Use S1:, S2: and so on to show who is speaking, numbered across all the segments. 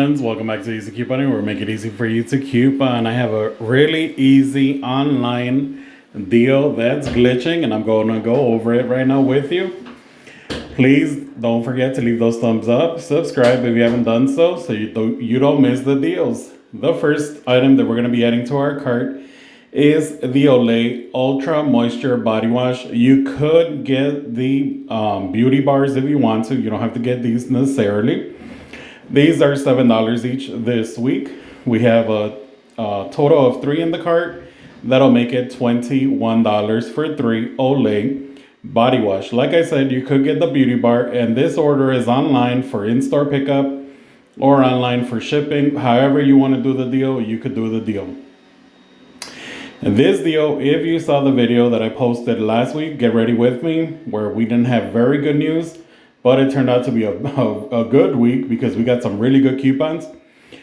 S1: Welcome back to Easy Couponing, where we make it easy for you to coupon. I have a really easy online deal that's glitching, and I'm going to go over it right now with you. Please don't forget to leave those thumbs up, subscribe if you haven't done so you don't miss the deals. The first item that we're going to be adding to our cart is the Olay Ultra Moisture Body Wash. You could get the beauty bars if you want to. You don't have to get these necessarily. These are $7 each this week. We have a total of 3 in the cart. That'll make it $21 for 3 Olay body wash. Like I said, you could get the beauty bar, and this order is online for in-store pickup or online for shipping. However you want to do the deal, you could do the deal. And this deal, if you saw the video that I posted last week, Get Ready With Me, where we didn't have very good news, but it turned out to be a good week because we got some really good coupons.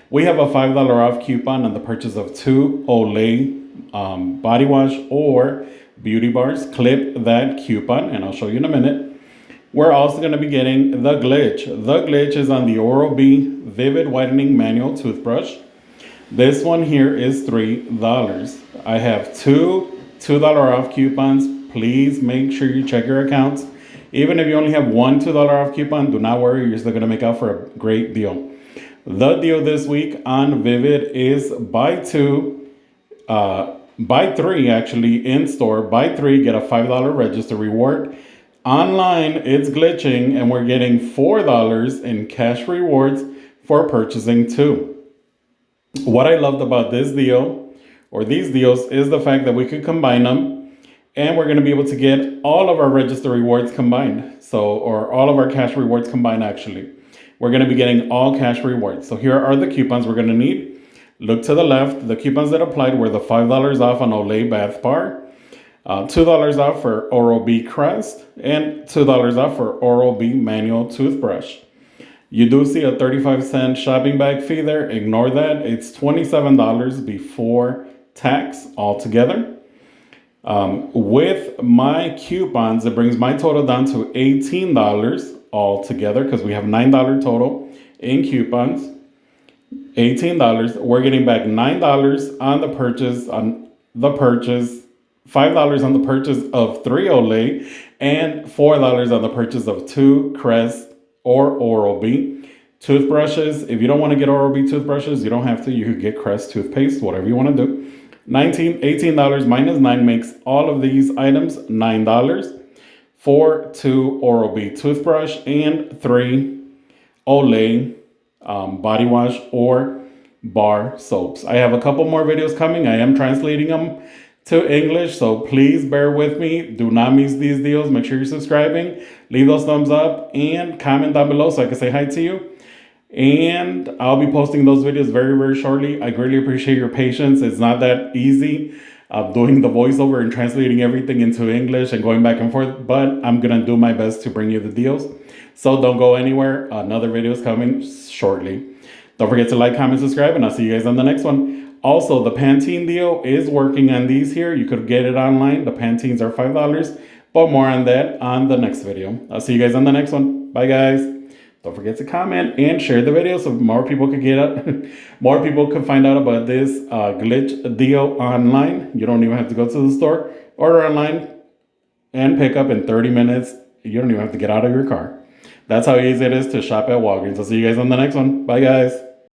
S1: We have a $5 off coupon on the purchase of 2 Olay body wash or beauty bars. Clip that coupon and I'll show you in a minute. We're also going to be getting the glitch. The glitch is on the Oral-B Vivid Whitening Manual Toothbrush. This one here is $3. I have two $2 off coupons. Please make sure you check your accounts. Even if you only have one $2 off coupon, do not worry, you're still going to make out for a great deal. The deal this week on Vivid is buy 3 actually in store. Buy 3, get a $5 register reward. Online, it's glitching and we're getting $4 in cash rewards for purchasing 2. What I loved about this deal or these deals is the fact that we could combine them. And we're going to be able to get all of our register rewards combined. Or all of our cash rewards combined, actually. We're going to be getting all cash rewards. So here are the coupons we're going to need. Look to the left. The coupons that applied were the $5 off on Olay Bath Bar, $2 off for Oral-B Crest, and $2 off for Oral-B Manual Toothbrush. You do see a 35-cent shopping bag fee there. Ignore that. It's $27 before tax altogether. With my coupons, it brings my total down to $18 altogether because we have $9 total in coupons. $18. We're getting back $9 on the purchase, $5 on the purchase of 3 Olay, and $4 on the purchase of 2 Crest or Oral-B toothbrushes. If you don't want to get Oral-B toothbrushes, you don't have to. You could get Crest toothpaste, whatever you want to do. $18 minus 9 makes all of these items $9 for 2 Oral-B toothbrush and 3 Olay body wash or bar soaps. I have a couple more videos coming. I am translating them to English, so please bear with me. Do not miss these deals. Make sure you're subscribing. Leave those thumbs up and comment down below so I can say hi to you. And I'll be posting those videos very, very shortly. I greatly appreciate your patience. It's not that easy doing the voiceover and translating everything into English and going back and forth, but I'm going to do my best to bring you the deals. So don't go anywhere. Another video is coming shortly. Don't forget to like, comment, subscribe, and I'll see you guys on the next one. Also, the Pantene deal is working on these here. You could get it online. The Pantenes are $5, but more on that on the next video. I'll see you guys on the next one. Bye, guys. Don't forget to comment and share the video so more people could more people could find out about this glitch deal online. You don't even have to go to the store. Order online and pick up in 30 minutes. You don't even have to get out of your car. That's how easy it is to shop at Walgreens. I'll see you guys on the next one. Bye, guys.